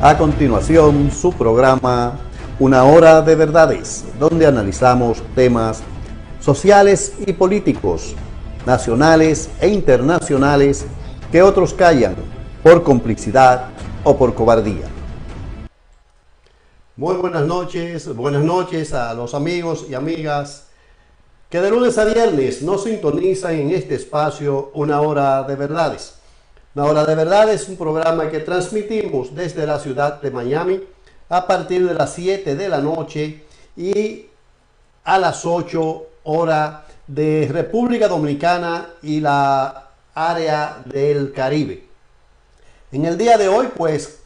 A continuación, su programa Una Hora de Verdades, donde analizamos temas sociales y políticos, nacionales e internacionales, que otros callan por complicidad o por cobardía. Muy buenas noches a los amigos y amigas que de lunes a viernes nos sintonizan en este espacio Una Hora de Verdades. Una Hora de Verdades es un programa que transmitimos desde la ciudad de Miami a partir de las 7 de la noche y a las 8 horas de República Dominicana y la área del Caribe. En el día de hoy, pues,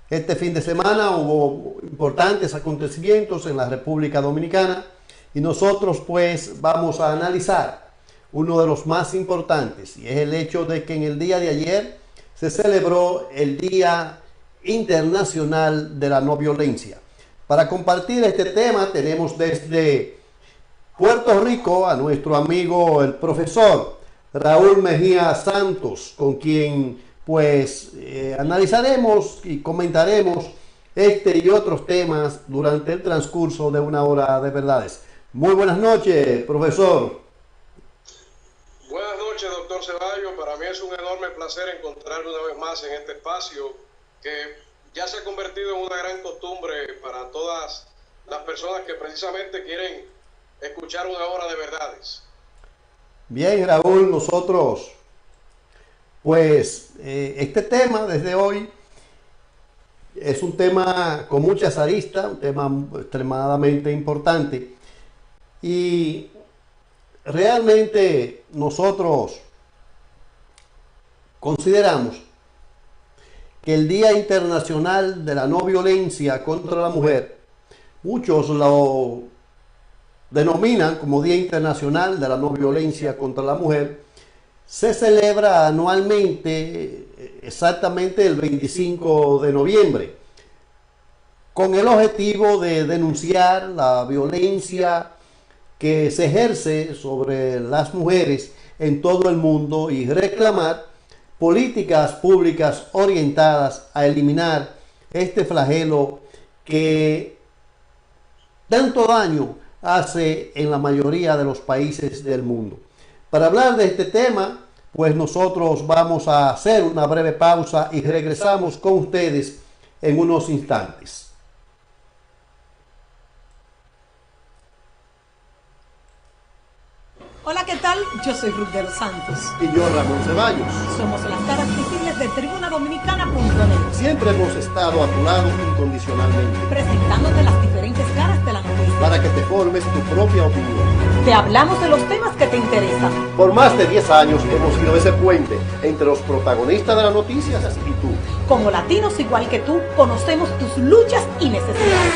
este fin de semana hubo importantes acontecimientos en la República Dominicana y nosotros, pues, vamos a analizar uno de los más importantes, y es el hecho de que en el día de ayer se celebró el Día Internacional de la No Violencia. Para compartir este tema tenemos desde Puerto Rico a nuestro amigo el profesor Raúl Mejía Santos, con quien pues analizaremos y comentaremos este y otros temas durante el transcurso de Una Hora de Verdades. Muy buenas noches, profesor. Buenas noches, doctor Ceballos. Para mí es un enorme placer encontrarme una vez más en este espacio que ya se ha convertido en una gran costumbre para todas las personas que precisamente quieren escuchar una hora de verdades. Bien, Raúl, nosotros, pues, este tema desde hoy es un tema con muchas aristas, un tema extremadamente importante, y realmente nosotros consideramos que el Día Internacional de la No Violencia contra la Mujer, muchos lo denominan como Día Internacional de la No Violencia contra la Mujer, se celebra anualmente exactamente el 25 de noviembre, con el objetivo de denunciar la violencia que se ejerce sobre las mujeres en todo el mundo y reclamar políticas públicas orientadas a eliminar este flagelo que tanto daño hace en la mayoría de los países del mundo. Para hablar de este tema, pues nosotros vamos a hacer una breve pausa y regresamos con ustedes en unos instantes. Hola, ¿qué tal? Yo soy Ruth de los Santos. Y yo, Ramón Ceballos. Somos las caras visibles de tribunadominicana.net. Siempre hemos estado a tu lado incondicionalmente, presentándote las diferentes caras de la noticia, para que te formes tu propia opinión. te hablamos de los temas que te interesan. Por más de 10 años hemos sido ese puente entre los protagonistas de las noticias y tú. Como latinos igual que tú, conocemos tus luchas y necesidades.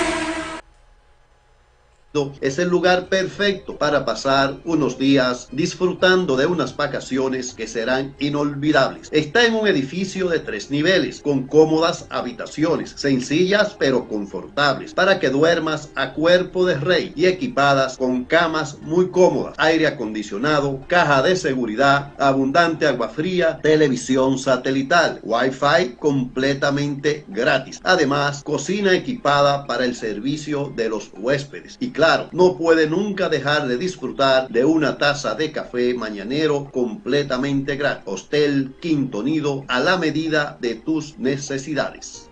Es el lugar perfecto para pasar unos días disfrutando de unas vacaciones que serán inolvidables. Está en un edificio de 3 niveles, con cómodas habitaciones, sencillas pero confortables, para que duermas a cuerpo de rey, y equipadas con camas muy cómodas, aire acondicionado, caja de seguridad, abundante agua fría, televisión satelital, wifi completamente gratis. Además, cocina equipada para el servicio de los huéspedes. Y claro, no puede nunca dejar de disfrutar de una taza de café mañanero completamente gratis. Hostel Quinto Nido, a la medida de tus necesidades.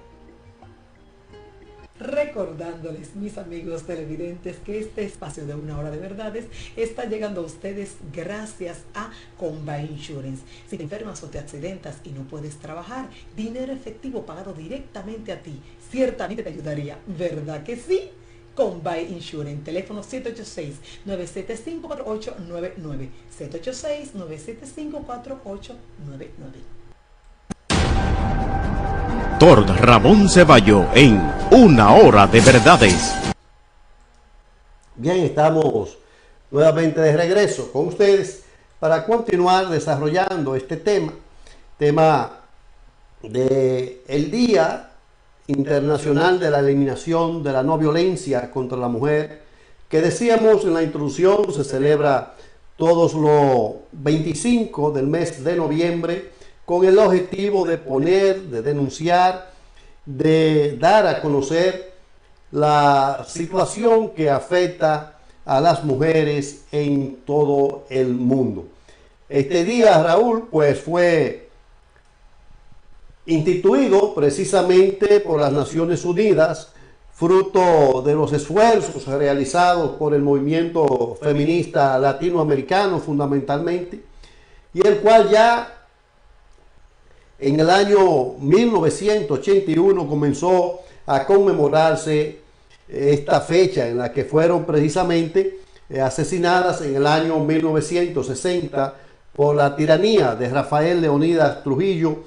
Recordándoles, mis amigos televidentes, que este espacio de Una Hora de Verdades está llegando a ustedes gracias a Combine Insurance. Si te enfermas o te accidentas y no puedes trabajar, dinero efectivo pagado directamente a ti ciertamente te ayudaría, ¿verdad que sí? Combine Insurance, teléfono 786-975-4899, 786-975-4899. Doctor Ramón Ceballos en Una Hora de Verdades. Bien, estamos nuevamente de regreso con ustedes para continuar desarrollando este tema de el Día Internacional de la Eliminación de la No Violencia contra la Mujer, que decíamos en la introducción se celebra todos los 25 del mes de noviembre, con el objetivo de denunciar de dar a conocer la situación que afecta a las mujeres en todo el mundo. Este día, Raúl, pues fue instituido precisamente por las Naciones Unidas, fruto de los esfuerzos realizados por el movimiento feminista latinoamericano fundamentalmente, y el cual ya en el año 1981 comenzó a conmemorarse esta fecha en la que fueron precisamente asesinadas en el año 1960 por la tiranía de Rafael Leónidas Trujillo,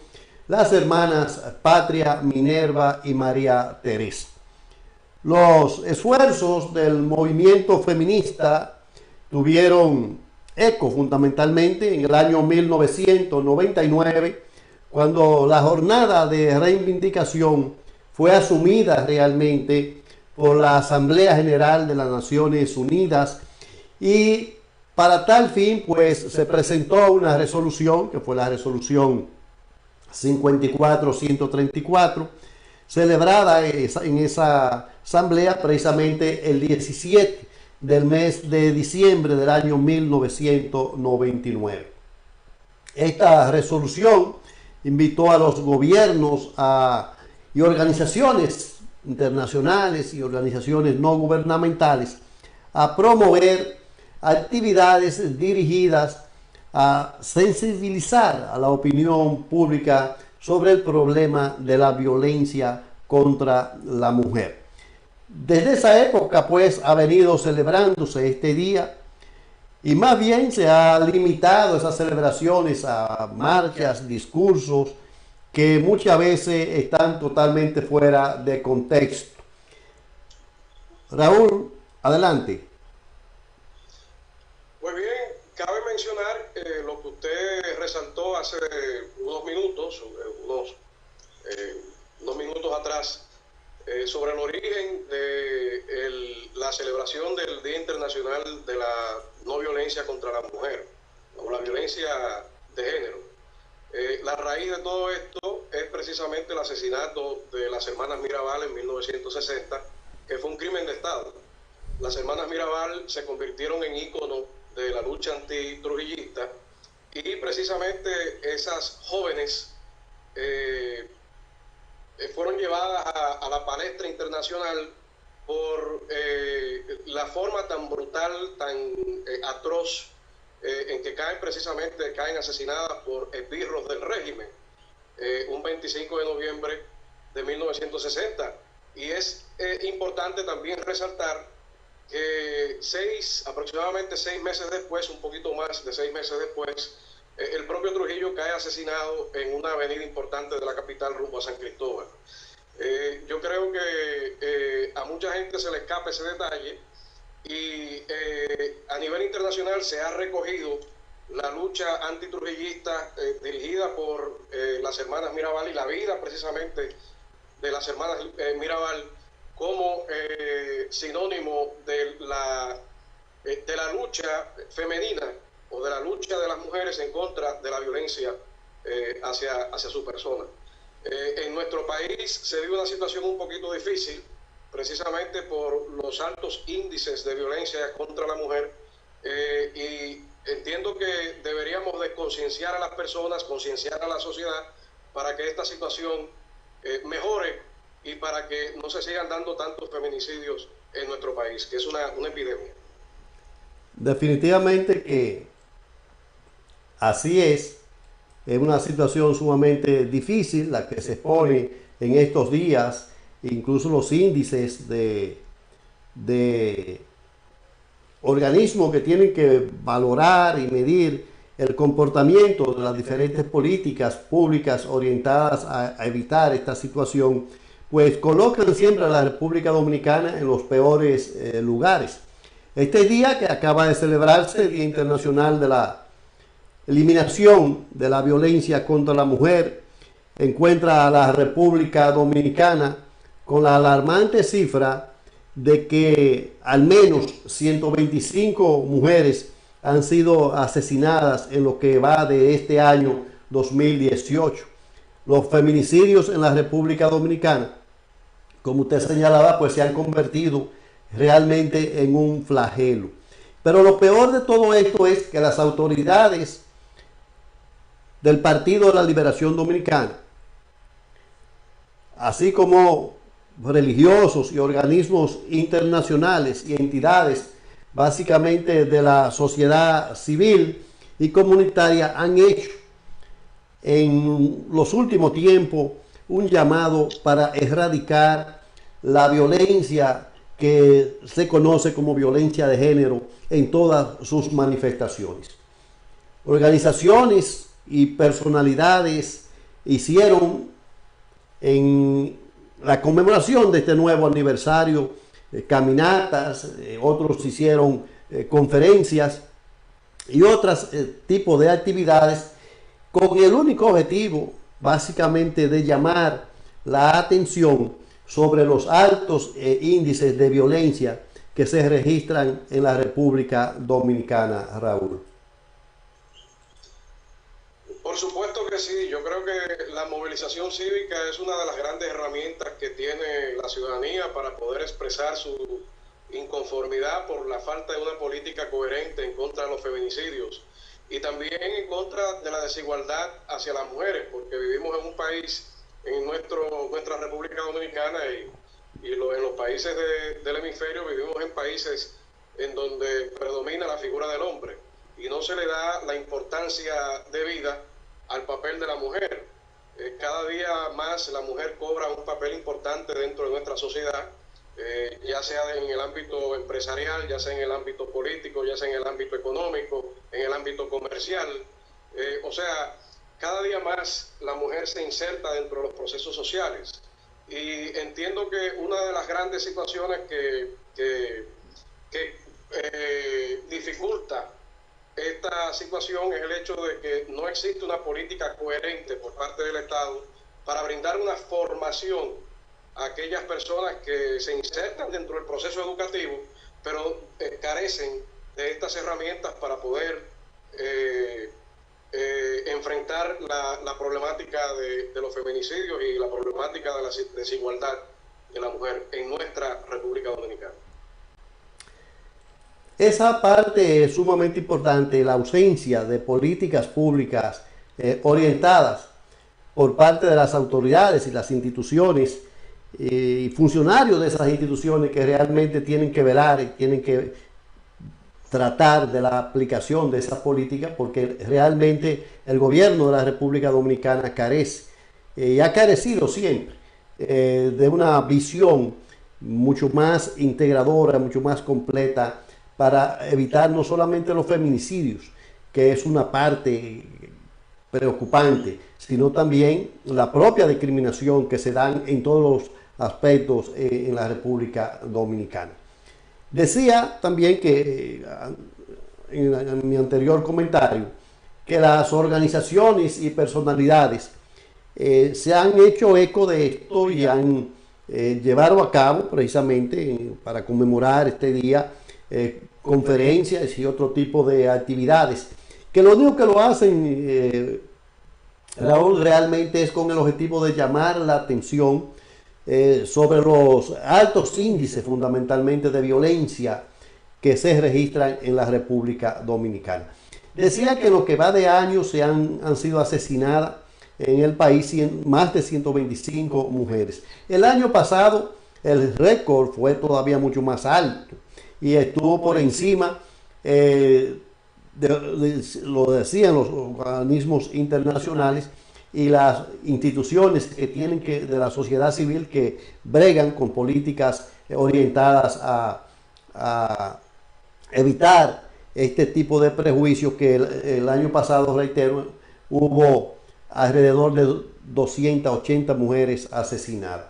las hermanas Patria, Minerva y María Teresa. Los esfuerzos del movimiento feminista tuvieron eco fundamentalmente en el año 1999, cuando la jornada de reivindicación fue asumida realmente por la Asamblea General de las Naciones Unidas, y para tal fin pues se presentó una resolución que fue la resolución 54-134, celebrada en esa asamblea precisamente el 17 del mes de diciembre del año 1999. Esta resolución invitó a los gobiernos y organizaciones internacionales y organizaciones no gubernamentales a promover actividades dirigidas a sensibilizar a la opinión pública sobre el problema de la violencia contra la mujer. Desde esa época pues ha venido celebrándose este día, y más bien se ha limitado esas celebraciones a marchas, discursos que muchas veces están totalmente fuera de contexto. Raúl, adelante. Muy bien, cabe mencionar lo que usted resaltó hace unos minutos atrás, sobre el origen de la celebración del Día Internacional de la No Violencia contra la Mujer, o la violencia de género. La raíz de todo esto es precisamente el asesinato de las hermanas Mirabal en 1960, que fue un crimen de Estado. Las hermanas Mirabal se convirtieron en ícono de la lucha antitrujillista, y precisamente esas jóvenes fueron llevadas a la palestra internacional por la forma tan brutal, tan atroz en que caen asesinadas por esbirros del régimen, un 25 de noviembre de 1960. Y es importante también resaltar que aproximadamente 6 meses después, un poquito más de 6 meses después, el propio Trujillo cae asesinado en una avenida importante de la capital rumbo a San Cristóbal. Yo creo que a mucha gente se le escapa ese detalle, y a nivel internacional se ha recogido la lucha antitrujillista dirigida por las hermanas Mirabal, y la vida precisamente de las hermanas Mirabal como sinónimo de la lucha femenina, o de la lucha de las mujeres en contra de la violencia hacia su persona. En nuestro país se vive una situación un poquito difícil, precisamente por los altos índices de violencia contra la mujer, y entiendo que deberíamos de concienciar a las personas, concienciar a la sociedad, para que esta situación mejore y para que no se sigan dando tantos feminicidios en nuestro país, que es una epidemia. Definitivamente que así es una situación sumamente difícil la que se expone en estos días. Incluso los índices de organismos que tienen que valorar y medir el comportamiento de las diferentes políticas públicas orientadas a evitar esta situación, pues colocan siempre a la República Dominicana en los peores lugares. Este día que acaba de celebrarse, el Día Internacional de la Eliminación de la Violencia contra la Mujer, encuentra a la República Dominicana con la alarmante cifra de que al menos 125 mujeres han sido asesinadas en lo que va de este año 2018. los feminicidios en la República Dominicana, como usted señalaba, pues se han convertido realmente en un flagelo. Pero lo peor de todo esto es que las autoridades del Partido de la Liberación Dominicana, así como religiosos y organismos internacionales y entidades básicamente de la sociedad civil y comunitaria, han hecho en los últimos tiempos un llamado para erradicar la violencia que se conoce como violencia de género en todas sus manifestaciones. Organizaciones y personalidades hicieron en la conmemoración de este nuevo aniversario caminatas, otros hicieron conferencias y otros tipos de actividades con el único objetivo básicamente de llamar la atención sobre los altos índices de violencia que se registran en la República Dominicana, Raúl. Por supuesto que sí, yo creo que la movilización cívica es una de las grandes herramientas que tiene la ciudadanía para poder expresar su inconformidad por la falta de una política coherente en contra de los feminicidios y también en contra de la desigualdad hacia las mujeres, porque vivimos en un país, en nuestra República Dominicana en los países del hemisferio, vivimos en países en donde predomina la figura del hombre y no se le da la importancia debida al papel de la mujer. Cada día más la mujer cobra un papel importante dentro de nuestra sociedad, ya sea en el ámbito empresarial, ya sea en el ámbito político, ya sea en el ámbito económico, en el ámbito comercial. O sea, cada día más la mujer se inserta dentro de los procesos sociales. Y entiendo que una de las grandes situaciones que dificulta esta situación es el hecho de que no existe una política coherente por parte del Estado para brindar una formación a aquellas personas que se insertan dentro del proceso educativo, pero carecen de estas herramientas para poder enfrentar la problemática de los feminicidios y la problemática de la desigualdad de la mujer en nuestra República Dominicana. Esa parte es sumamente importante, la ausencia de políticas públicas orientadas por parte de las autoridades y las instituciones y funcionarios de esas instituciones que realmente tienen que velar y tienen que tratar de la aplicación de esa política, porque realmente el gobierno de la República Dominicana carece y ha carecido siempre de una visión mucho más integradora, mucho más completa, para evitar no solamente los feminicidios, que es una parte preocupante, sino también la propia discriminación que se dan en todos los aspectos en la República Dominicana. Decía también que en mi anterior comentario que las organizaciones y personalidades se han hecho eco de esto y han llevado a cabo precisamente para conmemorar este día conferencias y otro tipo de actividades, que lo único que lo hacen, Raúl, realmente es con el objetivo de llamar la atención sobre los altos índices fundamentalmente de violencia que se registran en la República Dominicana. Decía que en lo que va de año han sido asesinadas en el país más de 125 mujeres. El año pasado el récord fue todavía mucho más alto y estuvo por encima, lo decían los organismos internacionales y las instituciones que tienen de la sociedad civil que bregan con políticas orientadas a evitar este tipo de prejuicios que el año pasado, reitero, hubo alrededor de 280 mujeres asesinadas.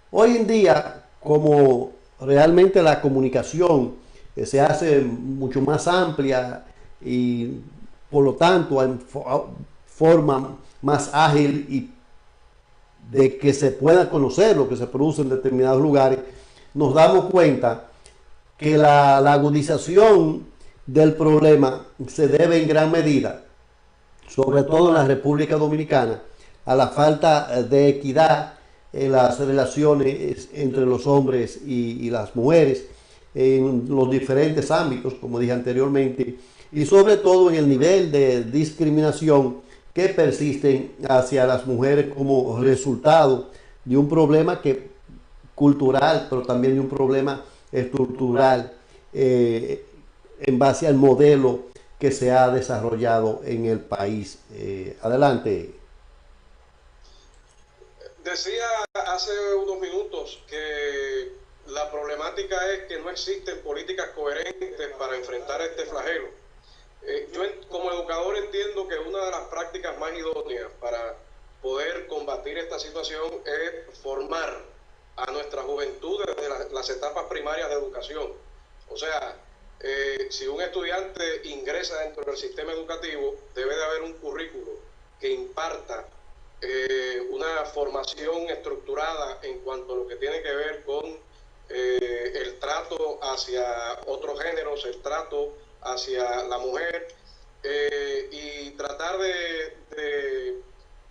Hoy en día, como realmente la comunicación se hace mucho más amplia y por lo tanto en forma más ágil y de que se pueda conocer lo que se produce en determinados lugares, nos damos cuenta que la agudización del problema se debe en gran medida, sobre todo en la República Dominicana, a la falta de equidad en las relaciones entre los hombres y las mujeres en los diferentes ámbitos, como dije anteriormente, y sobre todo en el nivel de discriminación que persisten hacia las mujeres como resultado de un problema cultural, pero también de un problema estructural en base al modelo que se ha desarrollado en el país. Adelante. Decía hace unos minutos que la problemática es que no existen políticas coherentes para enfrentar este flagelo. Yo como educador entiendo que una de las prácticas más idóneas para poder combatir esta situación es formar a nuestra juventud desde las etapas primarias de educación. O sea, si un estudiante ingresa dentro del sistema educativo, debe de haber un currículo que imparta una formación estructurada en cuanto a lo que tiene que ver con el trato hacia otros géneros, el trato hacia la mujer, y tratar de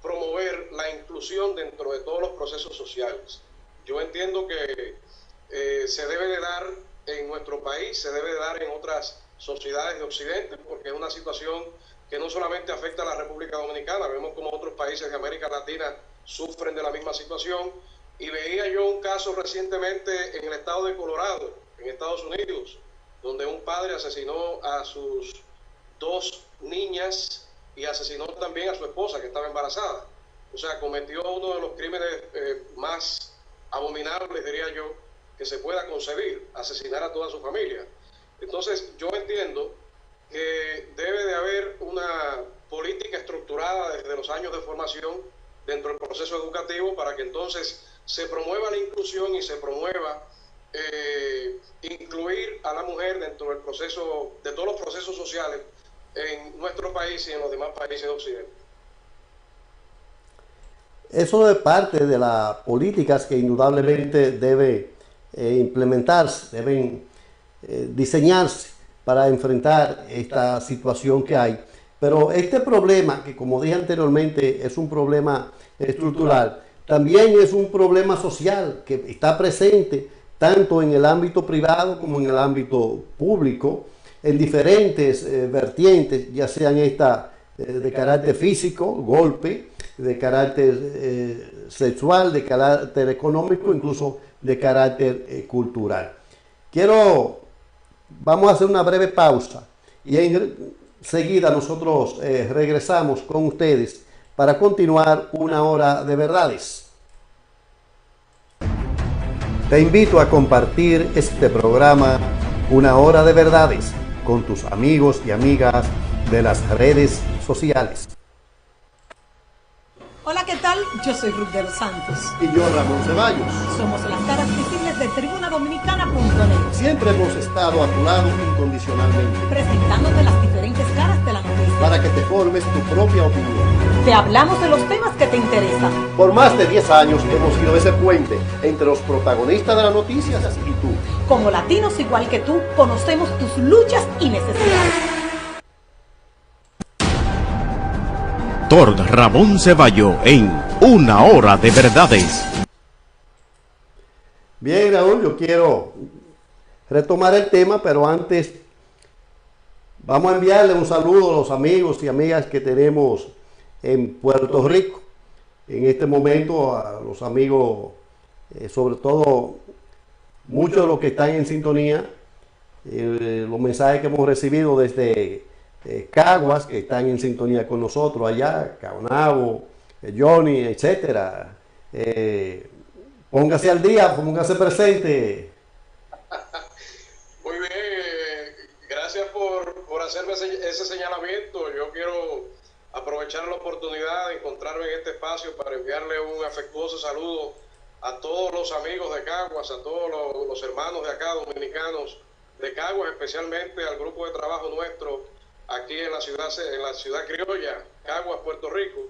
promover la inclusión dentro de todos los procesos sociales. Yo entiendo que se debe de dar en nuestro país, se debe de dar en otras sociedades de Occidente, porque es una situación que no solamente afecta a la República Dominicana, vemos como otros países de América Latina sufren de la misma situación, y veía yo un caso recientemente en el estado de Colorado, en Estados Unidos, donde un padre asesinó a sus 2 niñas y asesinó también a su esposa, que estaba embarazada. O sea, cometió uno de los crímenes más abominables, diría yo, que se pueda concebir, asesinar a toda su familia. Entonces, yo entiendo que debe de haber una política estructurada desde los años de formación dentro del proceso educativo para que entonces se promueva la inclusión y se promueva incluir a la mujer dentro del proceso, de todos los procesos sociales en nuestro país y en los demás países de Occidente. Eso es parte de las políticas que indudablemente debe implementarse, deben diseñarse para enfrentar esta situación que hay. Pero este problema, que como dije anteriormente es un problema estructural, también es un problema social que está presente tanto en el ámbito privado como en el ámbito público, en diferentes vertientes, ya sean esta de carácter físico, golpe, de carácter sexual, de carácter económico, incluso de carácter cultural. Vamos a hacer una breve pausa y enseguida nosotros regresamos con ustedes para continuar una hora de verdades. Te invito a compartir este programa, Una Hora de Verdades, con tus amigos y amigas de las redes sociales. Hola, ¿qué tal? Yo soy Ruth de los Santos. Y yo, Ramón Ceballos. Somos las caras visibles de tribunadominicana.net. Siempre hemos estado a tu lado incondicionalmente, presentándote las diferentes caras de la noticia, para que te formes tu propia opinión. Te hablamos de los temas que te interesan. Por más de 10 años hemos sido ese puente entre los protagonistas de las noticias y tú. Como latinos igual que tú, conocemos tus luchas y necesidades. Doctor Ramón Ceballo en Una Hora de Verdades. Bien, Raúl, yo quiero retomar el tema, pero antes vamos a enviarle un saludo a los amigos y amigas que tenemos en Puerto Rico. En este momento a los amigos, sobre todo muchos de los que están en sintonía, los mensajes que hemos recibido desde Caguas, que están en sintonía con nosotros allá, Caonabo, Johnny, etcétera. Póngase al día, póngase presente. Muy bien, gracias por hacerme ese señalamiento. Yo quiero aprovechar la oportunidad de encontrarme en este espacio para enviarle un afectuoso saludo a todos los amigos de Caguas, a todos los hermanos de acá, dominicanos de Caguas, especialmente al grupo de trabajo nuestro aquí en la ciudad criolla, Caguas, Puerto Rico.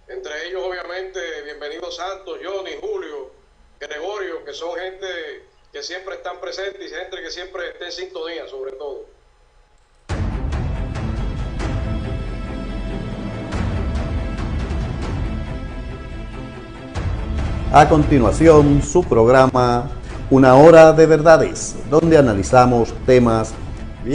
Entre ellos, obviamente, bienvenidos Santos, Johnny, Julio, Gregorio, que son gente que siempre están presentes y gente que siempre está en sintonía, sobre todo. A continuación, su programa Una Hora de Verdades, donde analizamos temas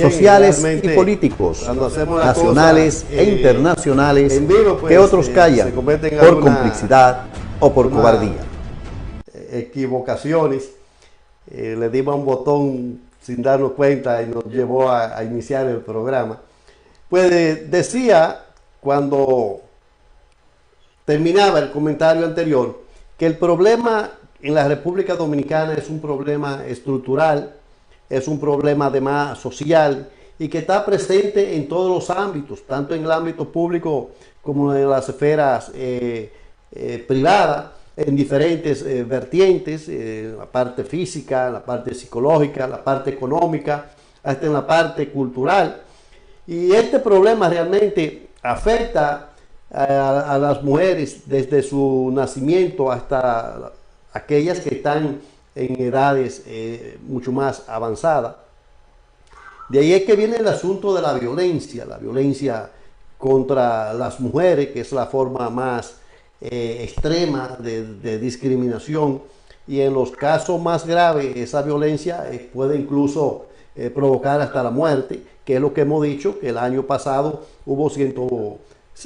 sociales y políticos, nacionales e internacionales, en vivo, pues, que otros callan por complicidad o por cobardía. Equivocaciones, le dimos un botón sin darnos cuenta y nos llevó a iniciar el programa. Pues decía, cuando terminaba el comentario anterior, que el problema en la República Dominicana es un problema estructural, es un problema además social y que está presente en todos los ámbitos, tanto en el ámbito público como en las esferas privadas, en diferentes vertientes, la parte física, la parte psicológica, la parte económica, hasta en la parte cultural. Y este problema realmente afecta a las mujeres desde su nacimiento hasta aquellas que están en edades mucho más avanzadas. De ahí es que viene el asunto de la violencia contra las mujeres, que es la forma más extrema de discriminación, y en los casos más graves esa violencia puede incluso provocar hasta la muerte, que es lo que hemos dicho, que el año pasado hubo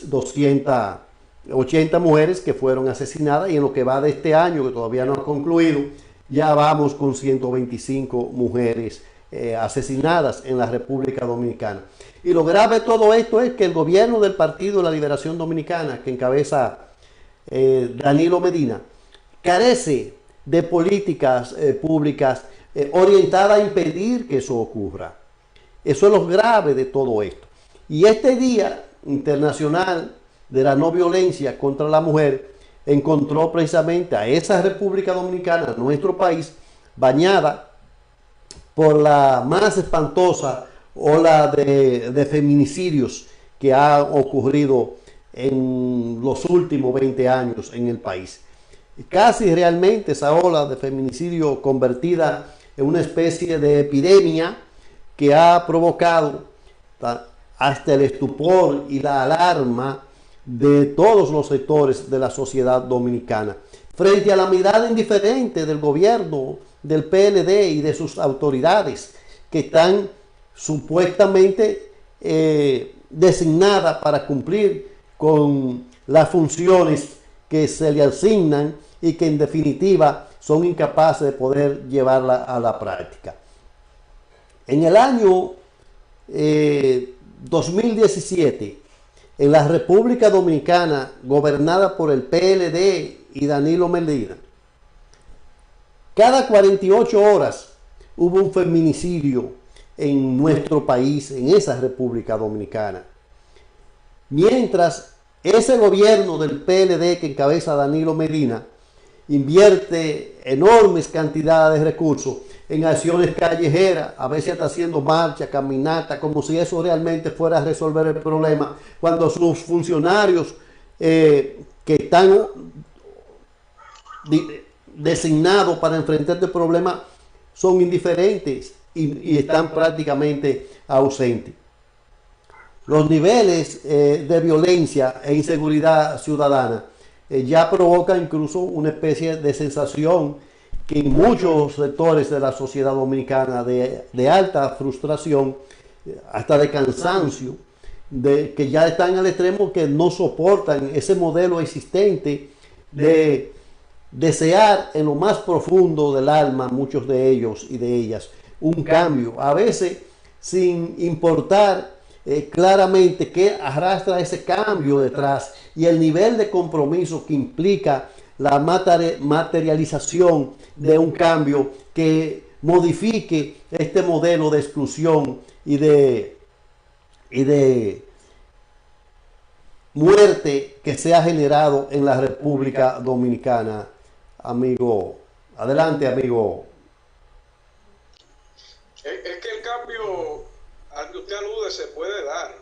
280 mujeres que fueron asesinadas, y en lo que va de este año, que todavía no ha concluido, ya vamos con 125 mujeres asesinadas en la República Dominicana. Y lo grave de todo esto es que el gobierno del Partido de la Liberación Dominicana, que encabeza Danilo Medina, carece de políticas públicas orientadas a impedir que eso ocurra. Eso es lo grave de todo esto. Y este Día Internacional de la No Violencia contra la Mujer encontró precisamente a esa República Dominicana, nuestro país, bañada por la más espantosa ola de feminicidios que ha ocurrido en los últimos 20 años en el país. Y casi realmente esa ola de feminicidio convertida en una especie de epidemia que ha provocado hasta el estupor y la alarma de todos los sectores de la sociedad dominicana, frente a la mirada indiferente del gobierno, del PLD y de sus autoridades, que están supuestamente designadas para cumplir con las funciones que se le asignan y que en definitiva son incapaces de poder llevarla a la práctica. En el año 2017, en la República Dominicana, gobernada por el PLD y Danilo Medina, cada 48 horas hubo un feminicidio en nuestro país, en esa República Dominicana. Mientras ese gobierno del PLD que encabeza Danilo Medina invierte enormes cantidades de recursos en acciones callejeras, a veces está haciendo marcha, caminata, como si eso realmente fuera a resolver el problema, cuando sus funcionarios que están designados para enfrentar este problema son indiferentes y están prácticamente ausentes. Los niveles de violencia e inseguridad ciudadana ya provocan incluso una especie de sensación que en muchos sectores de la sociedad dominicana de alta frustración, hasta de cansancio, que ya están al extremo que no soportan ese modelo existente de desear en lo más profundo del alma, muchos de ellos y de ellas, un cambio, a veces sin importar claramente qué arrastra ese cambio detrás y el nivel de compromiso que implica la materialización de un cambio que modifique este modelo de exclusión y de muerte que se ha generado en la República Dominicana. Amigo, adelante, amigo. Es que el cambio al que usted alude se puede dar.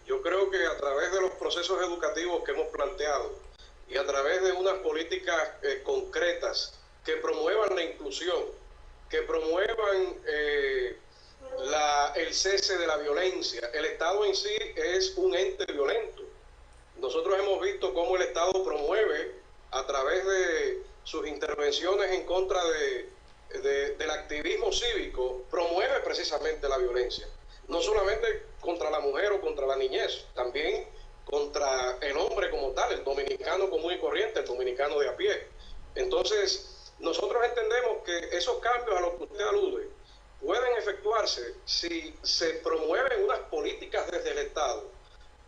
Yo creo que a través de los procesos educativos que hemos planteado y a través de unas políticas concretas que promuevan la inclusión, que promuevan el cese de la violencia. El Estado en sí es un ente violento. Nosotros hemos visto cómo el Estado promueve a través de sus intervenciones en contra del activismo cívico, promueve precisamente la violencia. No solamente contra la mujer o contra la niñez, también contra el hombre como tal, el dominicano común y corriente, el dominicano de a pie. Entonces, nosotros entendemos que esos cambios a los que usted alude pueden efectuarse si se promueven unas políticas desde el Estado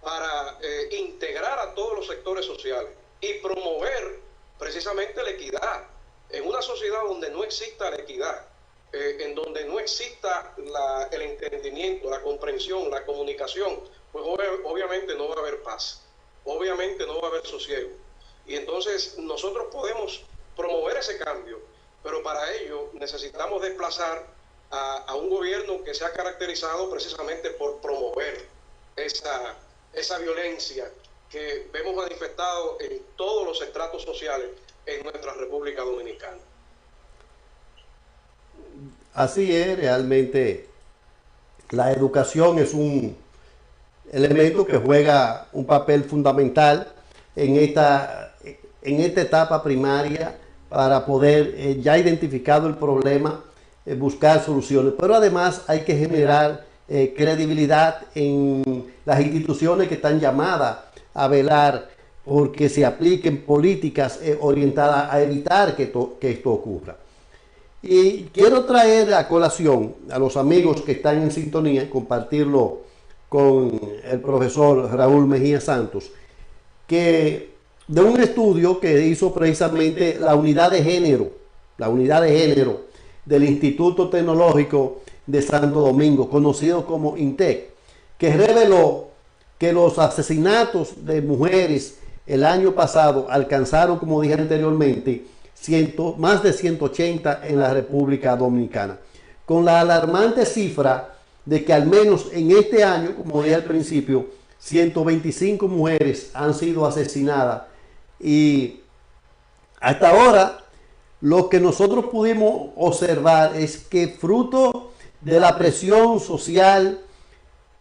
para integrar a todos los sectores sociales y promover precisamente la equidad. En una sociedad donde no exista la equidad, en donde no exista el entendimiento, la comprensión, la comunicación, pues obviamente no va a haber paz, obviamente no va a haber sosiego. Y entonces nosotros podemos promover ese cambio, pero para ello necesitamos desplazar a un gobierno que se ha caracterizado precisamente por promover esa violencia que vemos manifestado en todos los estratos sociales en nuestra República Dominicana. Así es, realmente la educación es un elemento que juega un papel fundamental en esta etapa primaria para poder, ya identificado el problema, buscar soluciones. Pero además hay que generar credibilidad en las instituciones que están llamadas a velar porque se apliquen políticas orientadas a evitar que esto ocurra. Y quiero traer a colación a los amigos que están en sintonía y compartirlo con el profesor Raúl Mejía Santos, que de un estudio que hizo precisamente la unidad de género del Instituto Tecnológico de Santo Domingo, conocido como INTEC, que reveló que los asesinatos de mujeres el año pasado alcanzaron, como dije anteriormente, más de 180 en la República Dominicana, con la alarmante cifra de que al menos en este año, como dije al principio, 125 mujeres han sido asesinadas. Y hasta ahora lo que nosotros pudimos observar es que fruto de la presión social,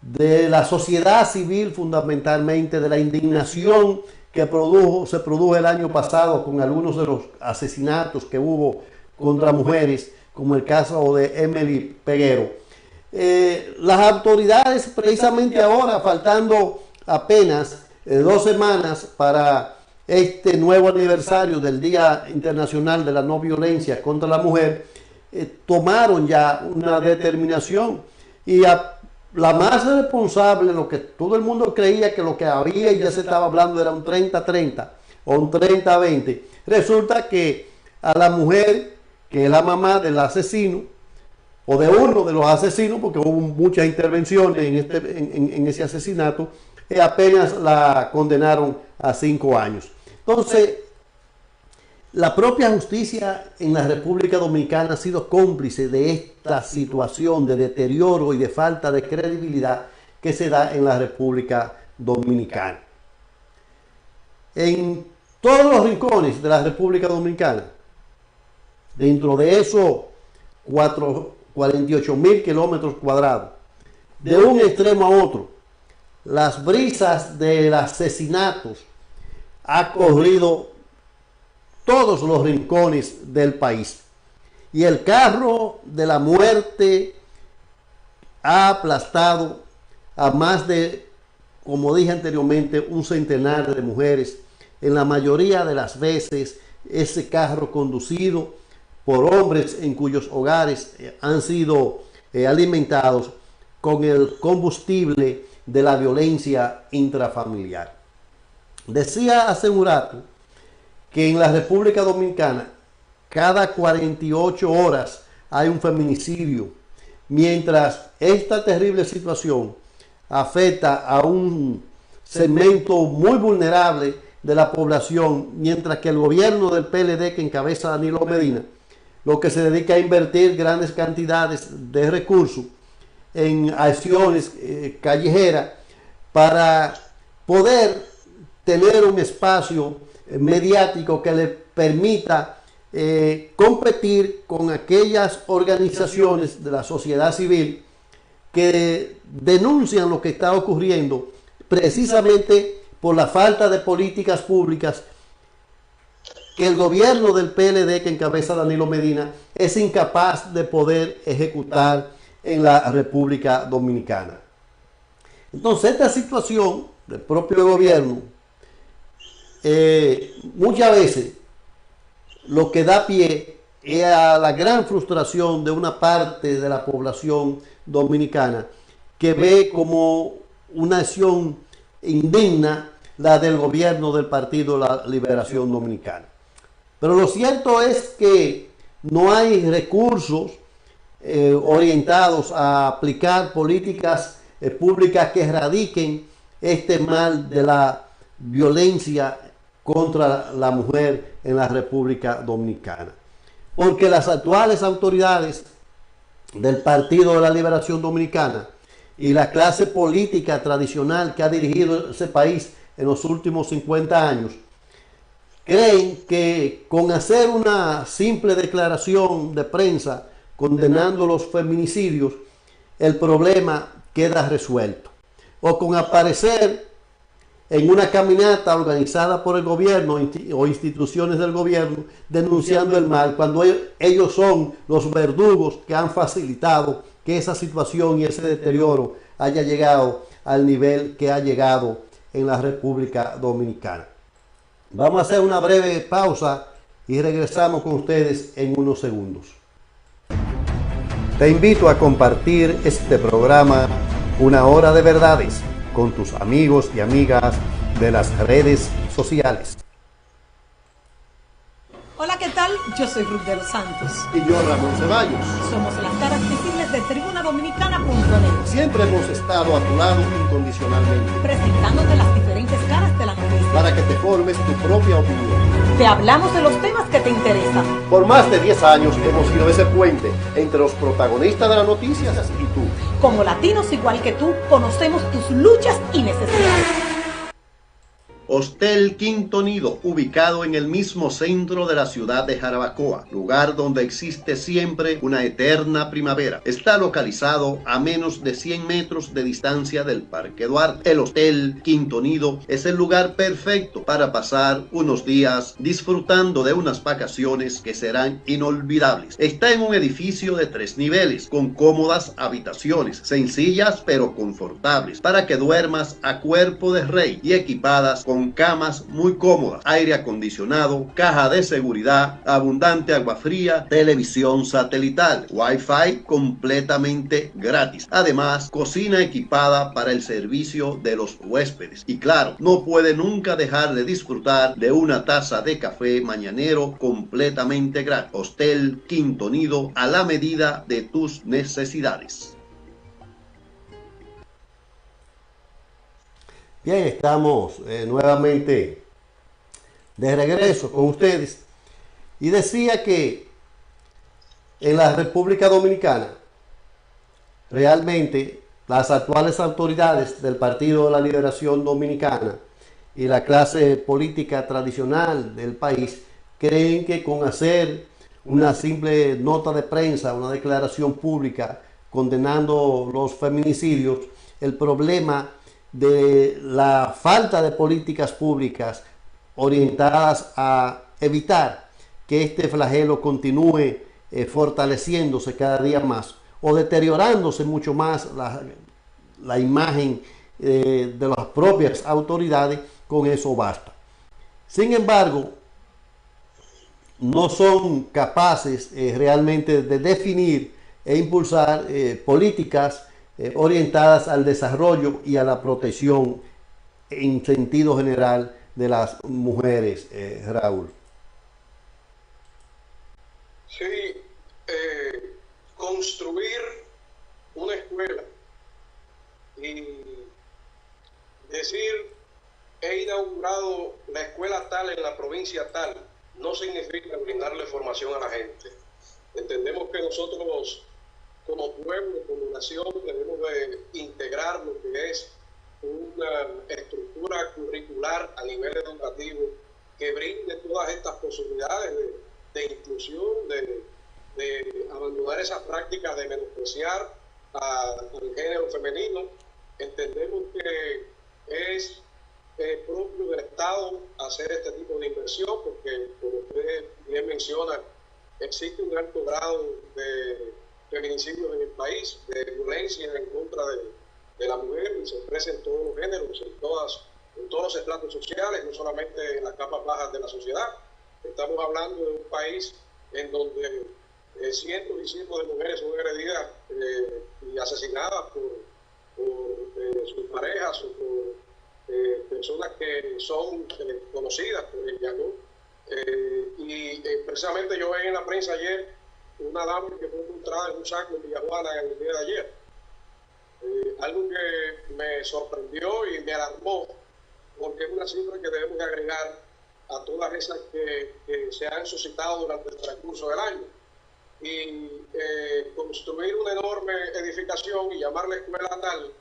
de la sociedad civil fundamentalmente, de la indignación que se produjo el año pasado con algunos de los asesinatos que hubo contra mujeres, como el caso de Emily Peguero. Las autoridades precisamente ahora, faltando apenas 2 semanas para este nuevo aniversario del Día Internacional de la No Violencia contra la Mujer, tomaron ya una determinación y la más responsable, lo que todo el mundo creía que lo que había y ya se estaba hablando era un 30-30 o un 30-20. Resulta que a la mujer, que es la mamá del asesino, o de uno de los asesinos, porque hubo muchas intervenciones en ese asesinato, apenas la condenaron a 5 años. Entonces, la propia justicia en la República Dominicana ha sido cómplice de esta situación de deterioro y de falta de credibilidad que se da en la República Dominicana. En todos los rincones de la República Dominicana, dentro de esos 48.000 kilómetros cuadrados, de un extremo a otro, las brisas del asesinato ha corrido todos los rincones del país. Y el carro de la muerte ha aplastado a más de, como dije anteriormente, un centenar de mujeres. En la mayoría de las veces, ese carro conducido por hombres en cuyos hogares han sido alimentados con el combustible de la violencia intrafamiliar. Decía hace un rato que en la República Dominicana cada 48 horas hay un feminicidio, mientras esta terrible situación afecta a un segmento muy vulnerable de la población, mientras que el gobierno del PLD que encabeza Danilo Medina, lo que se dedica a invertir grandes cantidades de recursos en acciones callejeras para poder tener un espacio mediático que le permita competir con aquellas organizaciones de la sociedad civil que denuncian lo que está ocurriendo precisamente por la falta de políticas públicas que el gobierno del PLD que encabeza Danilo Medina es incapaz de poder ejecutar en la República Dominicana. Entonces, esta situación del propio gobierno, muchas veces lo que da pie es a la gran frustración de una parte de la población dominicana que ve como una acción indigna la del gobierno del Partido de la Liberación Dominicana. Pero lo cierto es que no hay recursos orientados a aplicar políticas públicas que erradiquen este mal de la violencia contra la mujer en la República Dominicana. Porque las actuales autoridades del Partido de la Liberación Dominicana y la clase política tradicional que ha dirigido ese país en los últimos 50 años, creen que con hacer una simple declaración de prensa condenando los feminicidios, el problema queda resuelto. O con aparecer en una caminata organizada por el gobierno o instituciones del gobierno denunciando el mal, cuando ellos son los verdugos que han facilitado que esa situación y ese deterioro haya llegado al nivel que ha llegado en la República Dominicana. Vamos a hacer una breve pausa y regresamos con ustedes en unos segundos. Te invito a compartir este programa Una Hora de Verdades con tus amigos y amigas de las redes sociales. Hola, ¿qué tal? Yo soy Ruth de los Santos. Y yo, Ramón Ceballos. Somos las caras visibles de tribunadominicana.net. Siempre hemos estado a tu lado incondicionalmente, presentándote las diferentes caras de la noticia, para que te formes tu propia opinión. Te hablamos de los temas que te interesan. Por más de 10 años hemos sido ese puente entre los protagonistas de las noticias y tú. Como latinos igual que tú, conocemos tus luchas y necesidades. Hostel Quinto Nido, ubicado en el mismo centro de la ciudad de Jarabacoa, lugar donde existe siempre una eterna primavera. Está localizado a menos de 100 metros de distancia del Parque Duarte. El Hostel Quinto Nido es el lugar perfecto para pasar unos días disfrutando de unas vacaciones que serán inolvidables. Está en un edificio de 3 niveles, con cómodas habitaciones, sencillas pero confortables, para que duermas a cuerpo de rey y equipadas con camas muy cómodas, aire acondicionado, caja de seguridad, abundante agua fría, televisión satelital, wifi completamente gratis. Además, cocina equipada para el servicio de los huéspedes. Y claro, no puede nunca dejar de disfrutar de una taza de café mañanero completamente gratis. Hostel Quinto Nido, a la medida de tus necesidades. Bien, estamos nuevamente de regreso con ustedes y decía que en la República Dominicana realmente las actuales autoridades del Partido de la Liberación Dominicana y la clase política tradicional del país creen que con hacer una simple nota de prensa, una declaración pública condenando los feminicidios, el problema de la falta de políticas públicas orientadas a evitar que este flagelo continúe fortaleciéndose cada día más o deteriorándose mucho más la imagen de las propias autoridades, con eso basta. Sin embargo, no son capaces realmente de definir e impulsar políticas orientadas al desarrollo y a la protección en sentido general de las mujeres, Raúl. Sí, construir una escuela y decir he inaugurado la escuela tal en la provincia tal no significa brindarle formación a la gente. Entendemos que nosotros como pueblo, como nación, debemos de integrar lo que es una estructura curricular a nivel educativo que brinde todas estas posibilidades de inclusión, de abandonar esas prácticas de menospreciar al género femenino. Entendemos que es propio del Estado hacer este tipo de inversión, porque, como usted bien menciona, existe un alto grado de feminicidios en el país, de violencia en contra de la mujer, y se expresa en todos los géneros, en todos los estratos sociales, no solamente en las capas bajas de la sociedad. Estamos hablando de un país en donde cientos y cientos de mujeres son agredidas y asesinadas por sus parejas o por personas que son conocidas por ella, ¿no? Precisamente yo vi en la prensa ayer una dama que fue encontrada en un saco en Villajuana en el día de ayer. Algo que me sorprendió y me alarmó, porque es una cifra que debemos agregar a todas esas que se han suscitado durante el transcurso del año. Y construir una enorme edificación y llamarla escuela tal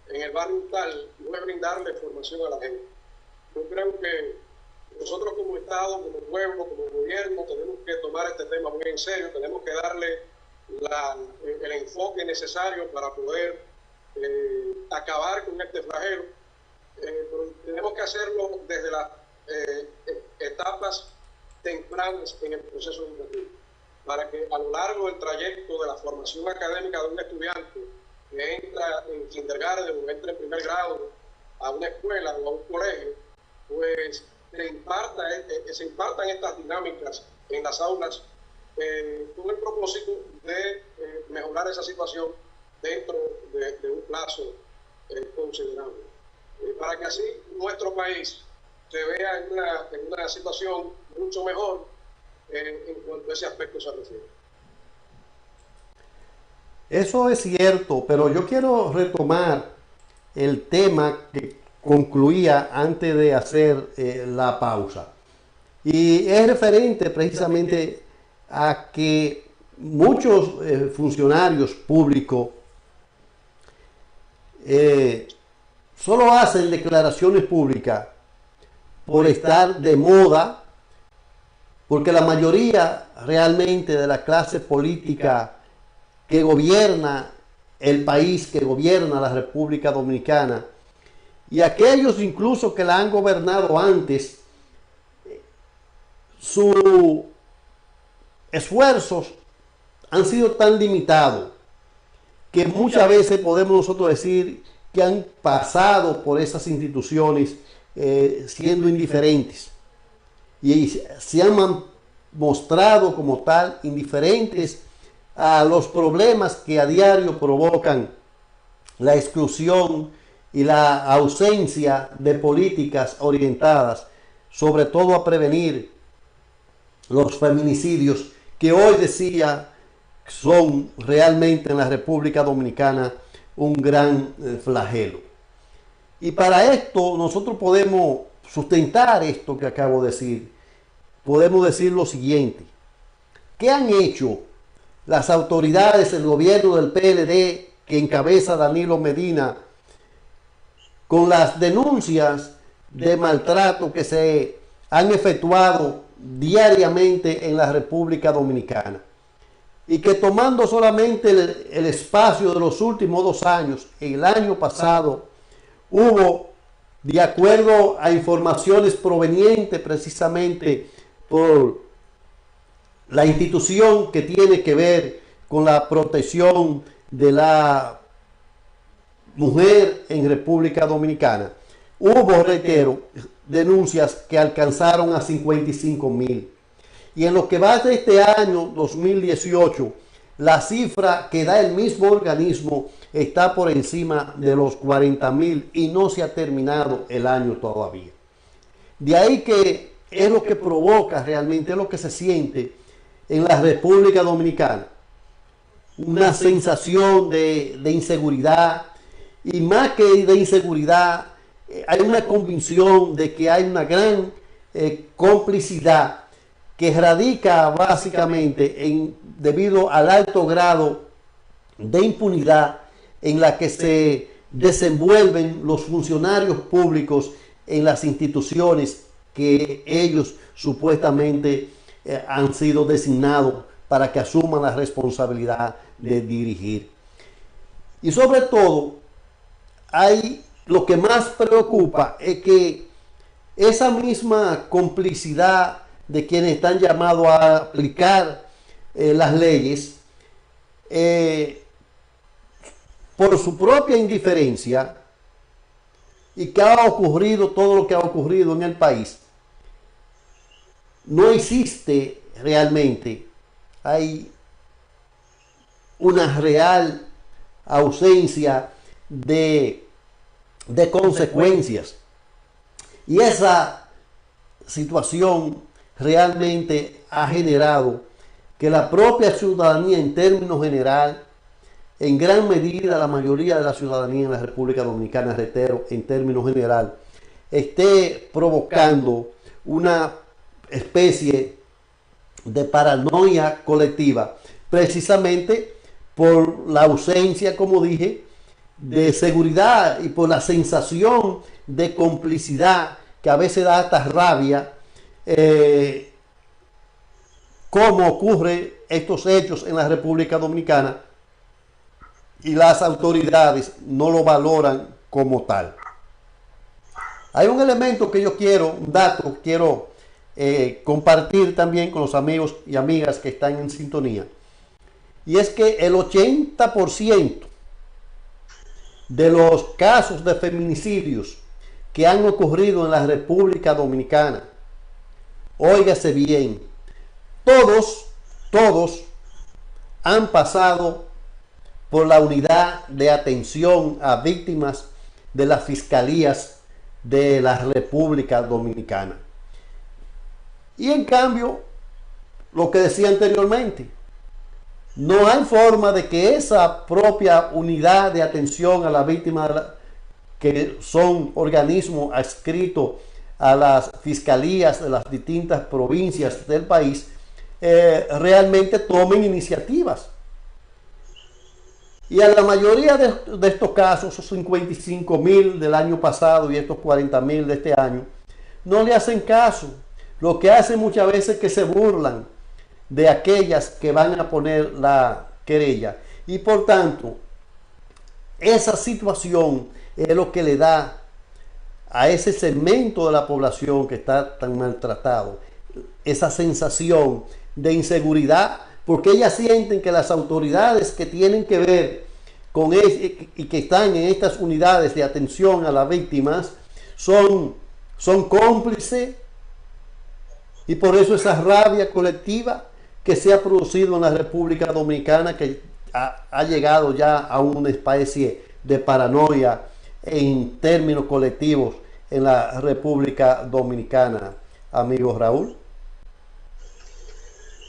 en el barrio tal no es brindarle formación a la gente. Yo creo que nosotros como Estado, como pueblo, como gobierno, tenemos que tomar este tema muy en serio, tenemos que darle el enfoque necesario para poder acabar con este flagelo, pero tenemos que hacerlo desde las etapas tempranas en el proceso educativo, para que a lo largo del trayecto de la formación académica de un estudiante que entra en kindergarten o entra en primer grado a una escuela o a un colegio, pues se impartan estas dinámicas en las aulas con el propósito de mejorar esa situación dentro de un plazo considerable, para que así nuestro país se vea en una situación mucho mejor en cuanto a ese aspecto se refiere. Eso es cierto, pero yo quiero retomar el tema que concluía antes de hacer la pausa. Y es referente precisamente a que muchos funcionarios públicos solo hacen declaraciones públicas por estar de moda, porque la mayoría realmente de la clase política que gobierna el país, que gobierna la República Dominicana, y aquellos incluso que la han gobernado antes, sus esfuerzos han sido tan limitados que muchas veces podemos nosotros decir que han pasado por esas instituciones siendo indiferentes, y se han mostrado como tal indiferentes a los problemas que a diario provocan la exclusión y la ausencia de políticas orientadas sobre todo a prevenir los feminicidios, que hoy decía son realmente en la República Dominicana un gran flagelo. Y para esto nosotros podemos sustentar esto que acabo de decir. Podemos decir lo siguiente: ¿qué han hecho las autoridades del gobierno del PLD que encabeza Danilo Medina con las denuncias de maltrato que se han efectuado diariamente en la República Dominicana? Y que tomando solamente el espacio de los últimos 2 años, el año pasado hubo, de acuerdo a informaciones provenientes precisamente por la institución que tiene que ver con la protección de la mujer en República Dominicana, hubo, reitero, denuncias que alcanzaron a 55,000. Y en lo que va de este año 2018, la cifra que da el mismo organismo está por encima de los 40,000 y no se ha terminado el año todavía. De ahí que es lo que provoca realmente, es lo que se siente en la República Dominicana, una sensación de inseguridad, y más que de inseguridad, hay una convicción de que hay una gran complicidad que radica básicamente debido al alto grado de impunidad en la que se desenvuelven los funcionarios públicos en las instituciones que ellos supuestamente han sido designados para que asuman la responsabilidad de dirigir. Y sobre todo, lo que más preocupa es que esa misma complicidad de quienes están llamados a aplicar las leyes, por su propia indiferencia, y que ha ocurrido todo lo que ha ocurrido en el país, no existe realmente, hay una real ausencia de consecuencias. Y esa situación realmente ha generado que la propia ciudadanía, en términos general, en gran medida la mayoría de la ciudadanía en la República Dominicana, reitero, en términos general, esté provocando una especie de paranoia colectiva, precisamente por la ausencia, como dije, de seguridad y por la sensación de complicidad que a veces da hasta rabia, como ocurre estos hechos en la República Dominicana, y las autoridades no lo valoran como tal. Hay un elemento que yo quiero, un dato, quiero compartir también con los amigos y amigas que están en sintonía, y es que el 80% de los casos de feminicidios que han ocurrido en la República Dominicana, óigase bien, todos han pasado por la unidad de atención a víctimas de las fiscalías de la República Dominicana. Y en cambio, lo que decía anteriormente, no hay forma de que esa propia unidad de atención a la víctima, que son organismos adscritos a las fiscalías de las distintas provincias del país, realmente tomen iniciativas. Y a la mayoría de estos casos, esos 55.000 del año pasado y estos 40.000 de este año, no le hacen caso. Lo que hacen muchas veces es que se burlan de aquellas que van a poner la querella. Y por tanto, esa situación es lo que le da a ese segmento de la población que está tan maltratado esa sensación de inseguridad, porque ellas sienten que las autoridades que tienen que ver con y que están en estas unidades de atención a las víctimas son cómplices, y por eso esa rabia colectiva que se ha producido en la República Dominicana, que ha llegado ya a una especie de paranoia en términos colectivos en la República Dominicana, amigo Raúl.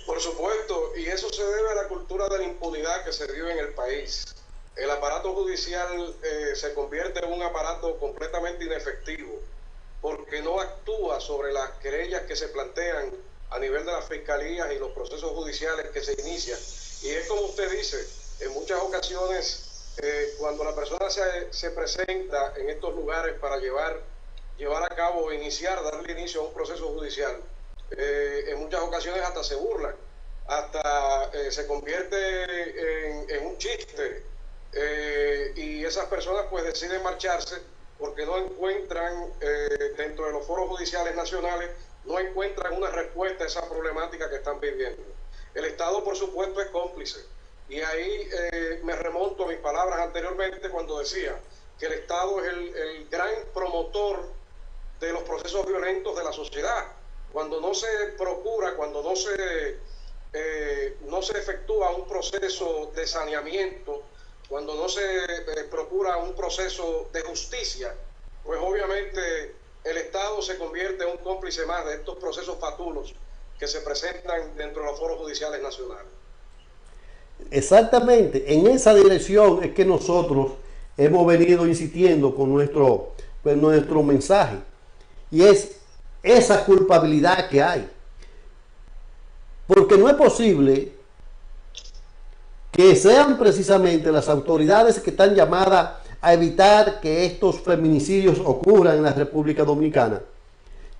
Por supuesto, y eso se debe a la cultura de la impunidad que se dio en el país. El aparato judicial se convierte en un aparato completamente inefectivo, porque no actúa sobre las querellas que se plantean a nivel de las fiscalías y los procesos judiciales que se inician. Y es como usted dice, en muchas ocasiones, cuando la persona se presenta en estos lugares para llevar a cabo, darle inicio a un proceso judicial, en muchas ocasiones hasta se burlan, hasta se convierte en un chiste, y esas personas pues deciden marcharse porque no encuentran dentro de los foros judiciales nacionales, no encuentran una respuesta a esa problemática que están viviendo. El Estado, por supuesto, es cómplice, y ahí me remonto a mis palabras anteriormente cuando decía que el Estado es el gran promotor de los procesos violentos de la sociedad. Cuando no se procura, cuando no se efectúa un proceso de saneamiento, cuando no se procura un proceso de justicia, pues obviamente el Estado se convierte en un cómplice más de estos procesos fatulos que se presentan dentro de los foros judiciales nacionales. Exactamente, en esa dirección es que nosotros hemos venido insistiendo con nuestro mensaje, y es esa culpabilidad que hay, porque no es posible que sean precisamente las autoridades que están llamadas a evitar que estos feminicidios ocurran en la República Dominicana,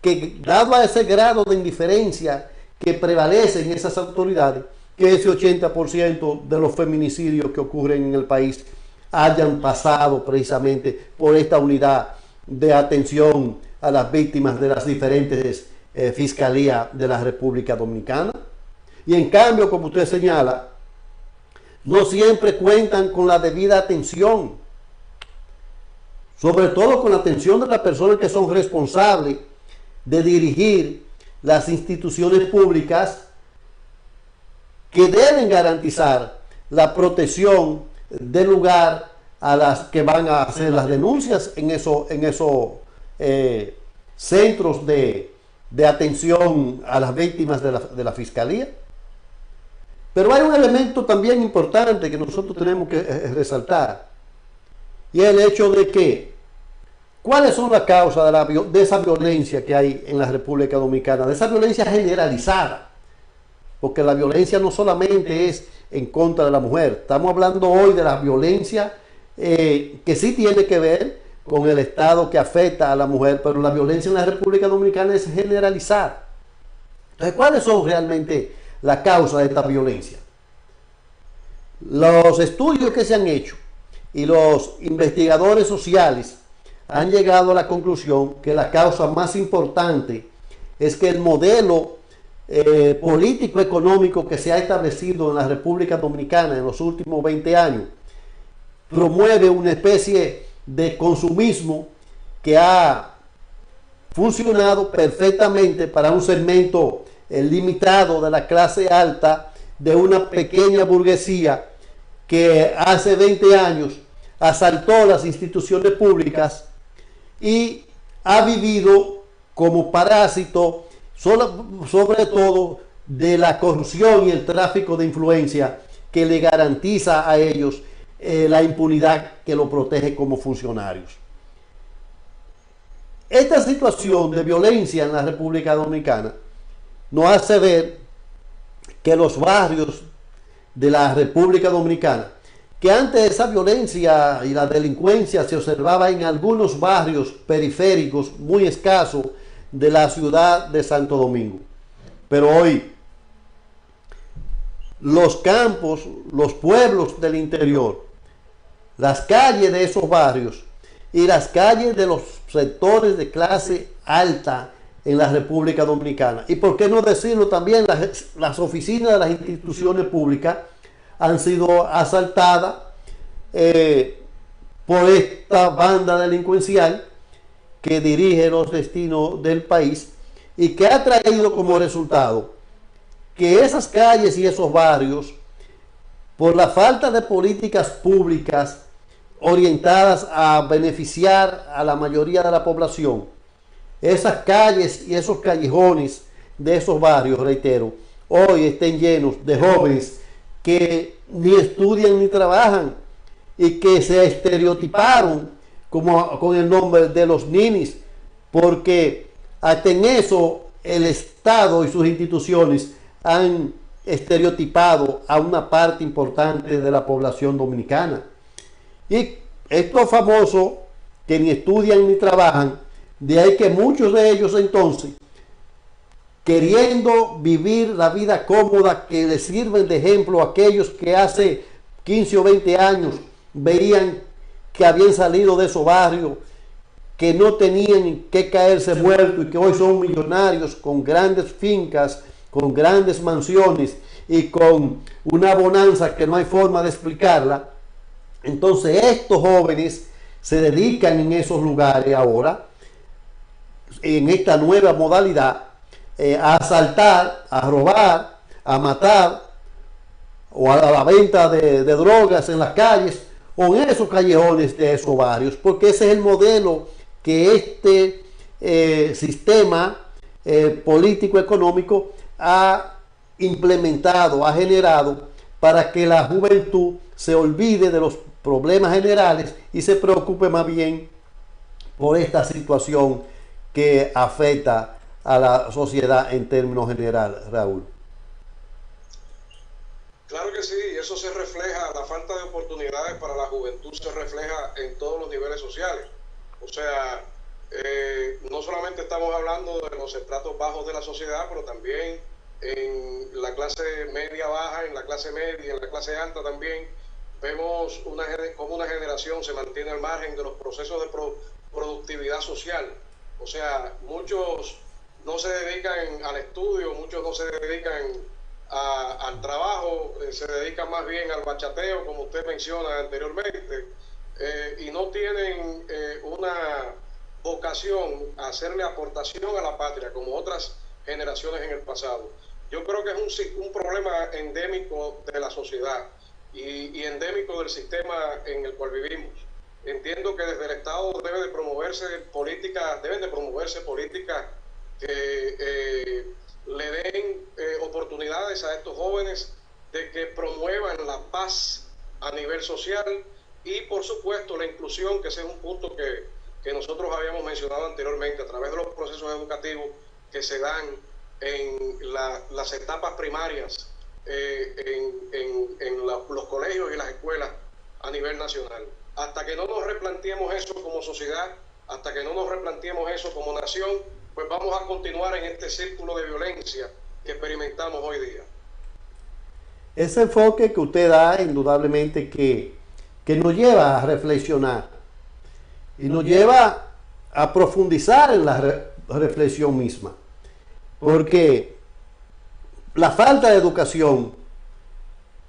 que dado a ese grado de indiferencia que prevalece en esas autoridades, que ese 80% de los feminicidios que ocurren en el país hayan pasado precisamente por esta unidad de atención a las víctimas de las diferentes fiscalías de la República Dominicana. Y en cambio, como usted señala, no siempre cuentan con la debida atención, sobre todo con la atención de las personas que son responsables de dirigir las instituciones públicas que deben garantizar la protección del lugar a las que van a hacer las denuncias en esos centros de atención a las víctimas de la fiscalía. Pero hay un elemento también importante que nosotros tenemos que resaltar, y el hecho de que ¿cuáles son las causas de esa violencia que hay en la República Dominicana? De esa violencia generalizada, porque la violencia no solamente es en contra de la mujer, estamos hablando hoy de la violencia que sí tiene que ver con el Estado que afecta a la mujer, pero la violencia en la República Dominicana es generalizada. Entonces, ¿cuáles son realmente las causas de esta violencia? Los estudios que se han hecho y los investigadores sociales han llegado a la conclusión que la causa más importante es que el modelo político-económico que se ha establecido en la República Dominicana en los últimos 20 años promueve una especie de consumismo que ha funcionado perfectamente para un segmento limitado de la clase alta, de una pequeña burguesía que hace 20 años asaltó las instituciones públicas y ha vivido como parásito sobre todo de la corrupción y el tráfico de influencia que le garantiza a ellos la impunidad que lo protege como funcionarios. Esta situación de violencia en la República Dominicana nos hace ver que los barrios de la República Dominicana, que antes esa violencia y la delincuencia se observaba en algunos barrios periféricos muy escasos de la ciudad de Santo Domingo, pero hoy los campos, los pueblos del interior, las calles de esos barrios y las calles de los sectores de clase alta en la República Dominicana, y por qué no decirlo también, las oficinas de las instituciones públicas han sido asaltadas por esta banda delincuencial que dirige los destinos del país y que ha traído como resultado que esas calles y esos barrios, por la falta de políticas públicas orientadas a beneficiar a la mayoría de la población, esas calles y esos callejones de esos barrios, reitero, hoy estén llenos de jóvenes que ni estudian ni trabajan y que se estereotiparon como con el nombre de los ninis, porque hasta en eso el Estado y sus instituciones han estereotipado a una parte importante de la población dominicana. Y estos famosos que ni estudian ni trabajan, de ahí que muchos de ellos entonces, queriendo vivir la vida cómoda que les sirven de ejemplo a aquellos que hace 15 o 20 años veían que habían salido de esos barrios, que no tenían que caerse muertos y que hoy son millonarios con grandes fincas, con grandes mansiones y con una bonanza que no hay forma de explicarla. Entonces estos jóvenes se dedican en esos lugares ahora, en esta nueva modalidad, a asaltar, a robar, a matar o a la venta de drogas en las calles o en esos callejones de esos barrios, porque ese es el modelo que este sistema político-económico ha implementado, ha generado para que la juventud se olvide de los problemas generales y se preocupe más bien por esta situación que afecta a la sociedad en términos generales, Raúl. Claro que sí, eso se refleja, la falta de oportunidades para la juventud se refleja en todos los niveles sociales. O sea, no solamente estamos hablando de los estratos bajos de la sociedad, pero también en la clase media baja, en la clase media, en la clase alta también. Vemos cómo una generación se mantiene al margen de los procesos de productividad social. O sea, muchos no se dedican al estudio, muchos no se dedican al trabajo, se dedican más bien al bachateo, como usted menciona anteriormente, y no tienen una vocación a hacerle aportación a la patria como otras generaciones en el pasado. Yo creo que es un problema endémico de la sociedad y endémico del sistema en el cual vivimos. Entiendo que desde el Estado deben de promoverse políticas que le den oportunidades a estos jóvenes de que promuevan la paz a nivel social y, por supuesto, la inclusión, que ese es un punto que nosotros habíamos mencionado anteriormente, a través de los procesos educativos que se dan en las etapas primarias, en los colegios y las escuelas a nivel nacional. Hasta que no nos replanteemos eso como sociedad, hasta que no nos replanteemos eso como nación, pues vamos a continuar en este círculo de violencia que experimentamos hoy día. Ese enfoque que usted da, indudablemente que nos lleva a reflexionar y nos lleva a profundizar en la reflexión misma, porque la falta de educación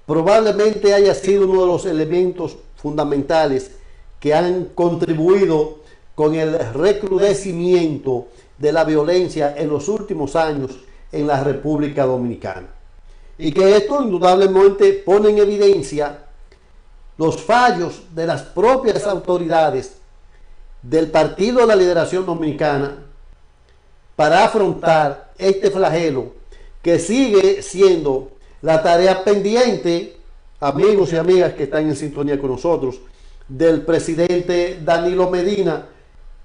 probablemente haya sido uno de los elementos fundamentales que han contribuido con el recrudecimiento de la violencia en los últimos años en la República Dominicana. Y que esto indudablemente pone en evidencia los fallos de las propias autoridades del Partido de la Liberación Dominicana para afrontar este flagelo que sigue siendo la tarea pendiente, amigos y amigas que están en sintonía con nosotros, del presidente Danilo Medina,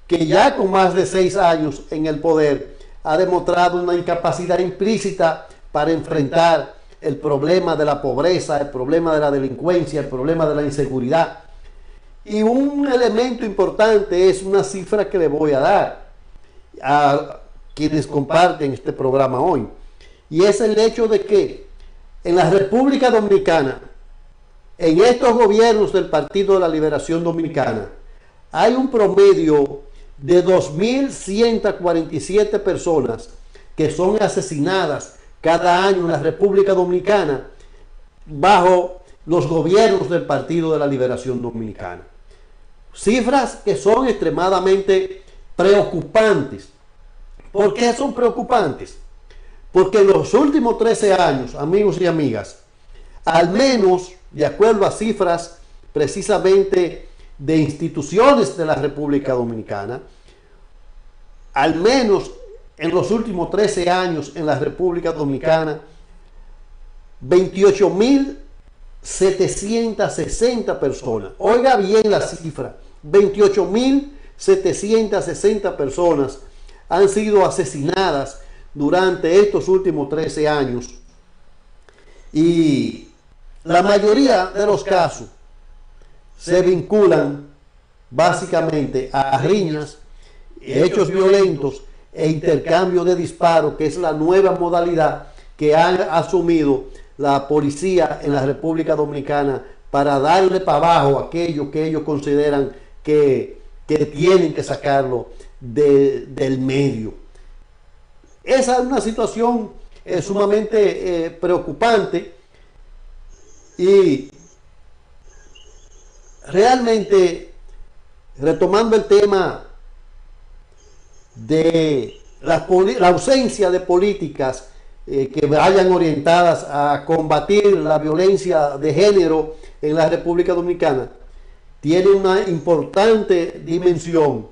que ya con más de 6 años en el poder ha demostrado una incapacidad implícita para enfrentar el problema de la pobreza, el problema de la delincuencia, el problema de la inseguridad. Y un elemento importante es una cifra que le voy a dar a quienes comparten este programa hoy, y es el hecho de que en la República Dominicana, en estos gobiernos del Partido de la Liberación Dominicana, hay un promedio de 2.147 personas que son asesinadas cada año en la República Dominicana bajo los gobiernos del Partido de la Liberación Dominicana. Cifras que son extremadamente preocupantes. ¿Por qué son preocupantes? Porque en los últimos 13 años, amigos y amigas, al menos, de acuerdo a cifras precisamente de instituciones de la República Dominicana, al menos en los últimos 13 años en la República Dominicana, 28.760 personas. Oiga bien la cifra, 28.760 personas han sido asesinadas durante estos últimos 13 años. Y la mayoría de los casos se vinculan básicamente a riñas, hechos violentos e intercambio de disparos, que es la nueva modalidad que han asumido la policía en la República Dominicana para darle para abajo aquello que ellos consideran que tienen que sacarlo del medio. Esa es una situación sumamente preocupante, y realmente, retomando el tema de la ausencia de políticas que vayan orientadas a combatir la violencia de género en la República Dominicana, tiene una importante dimensión,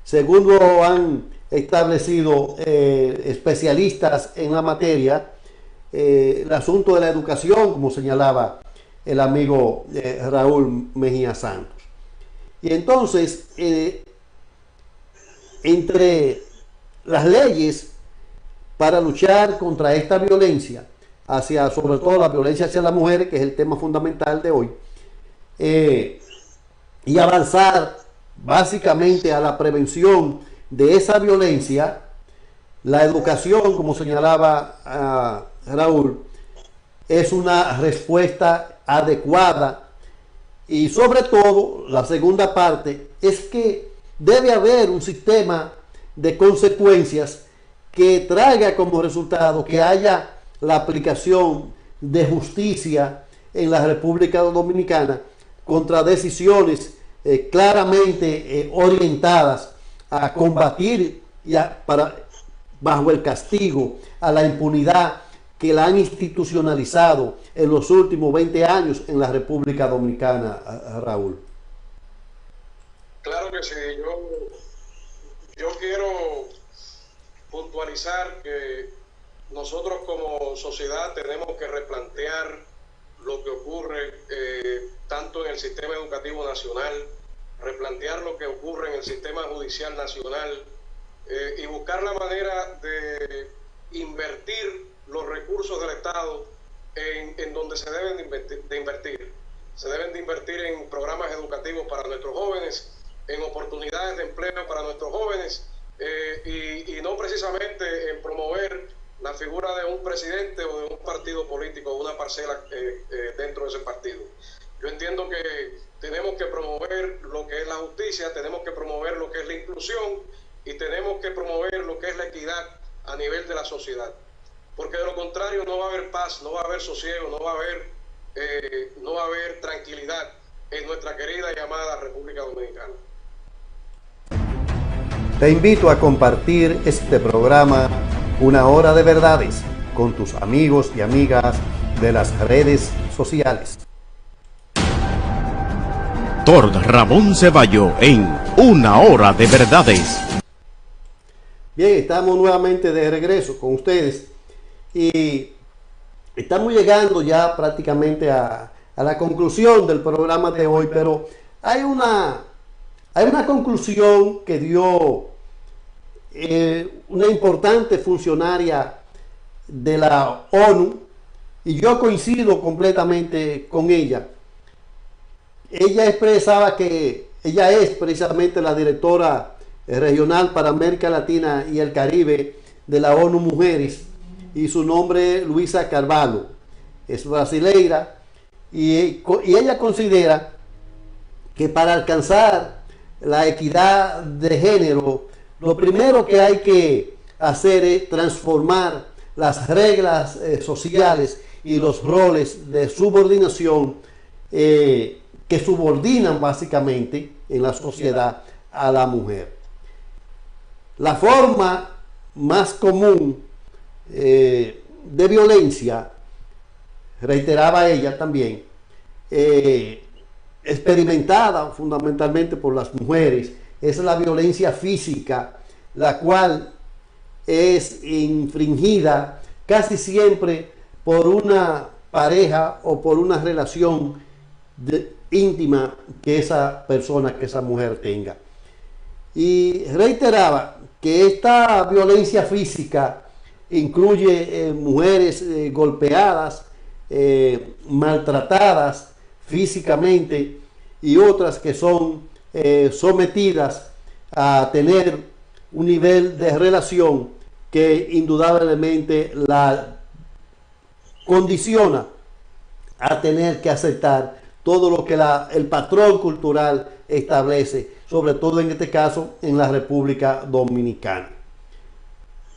según lo han establecido especialistas en la materia, el asunto de la educación, como señalaba el amigo Raúl Mejía Santos. Y entonces, entre las leyes para luchar contra esta violencia, sobre todo la violencia hacia las mujeres, que es el tema fundamental de hoy, y avanzar básicamente a la prevención de esa violencia, la educación, como señalaba Raúl, es una respuesta adecuada. Y sobre todo, la segunda parte es que debe haber un sistema de consecuencias que traiga como resultado que haya la aplicación de justicia en la República Dominicana contra decisiones claramente orientadas a combatir bajo el castigo a la impunidad que la han institucionalizado en los últimos 20 años en la República Dominicana, Raúl. Claro que sí, yo quiero puntualizar que nosotros como sociedad tenemos que replantear lo que ocurre tanto en el sistema educativo nacional, replantear lo que ocurre en el sistema judicial nacional y buscar la manera de invertir los recursos del Estado en donde se deben de invertir. Se deben de invertir en programas educativos para nuestros jóvenes, en oportunidades de empleo para nuestros jóvenes y no precisamente en promover la figura de un presidente o de un partido político o una parcela dentro de ese partido. Yo entiendo que tenemos que promover lo que es la justicia, tenemos que promover lo que es la inclusión y tenemos que promover lo que es la equidad a nivel de la sociedad. Porque de lo contrario no va a haber paz, no va a haber sosiego, no va a haber tranquilidad en nuestra querida y amada República Dominicana. Te invito a compartir este programa Una Hora de Verdades con tus amigos y amigas de las redes sociales. Doctor Ramón Ceballo en Una Hora de Verdades. Bien, estamos nuevamente de regreso con ustedes y estamos llegando ya prácticamente a la conclusión del programa de hoy, pero hay una conclusión que dio una importante funcionaria de la ONU y yo coincido completamente con ella. Ella expresaba que ella es precisamente la directora regional para América Latina y el Caribe de la ONU Mujeres y su nombre es Luisa Carvalho, es brasileira y ella considera que para alcanzar la equidad de género lo primero que hay que hacer es transformar las reglas sociales y los roles de subordinación que subordinan básicamente en la sociedad a la mujer. La forma más común de violencia, reiteraba ella también, experimentada fundamentalmente por las mujeres, es la violencia física, la cual es infringida casi siempre por una pareja o por una relación íntima que esa persona, que esa mujer tenga. Y reiteraba que esta violencia física incluye mujeres golpeadas, maltratadas físicamente y otras que son sometidas a tener un nivel de relación que indudablemente la condiciona a tener que aceptar todo lo que el patrón cultural establece, sobre todo en este caso en la República Dominicana.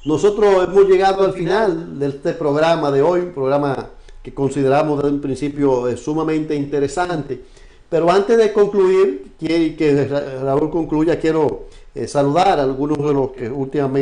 Nosotros hemos llegado al final de este programa de hoy, un programa que consideramos desde un principio sumamente interesante. Pero antes de concluir, que Raúl concluya, quiero saludar a algunos de los que últimamente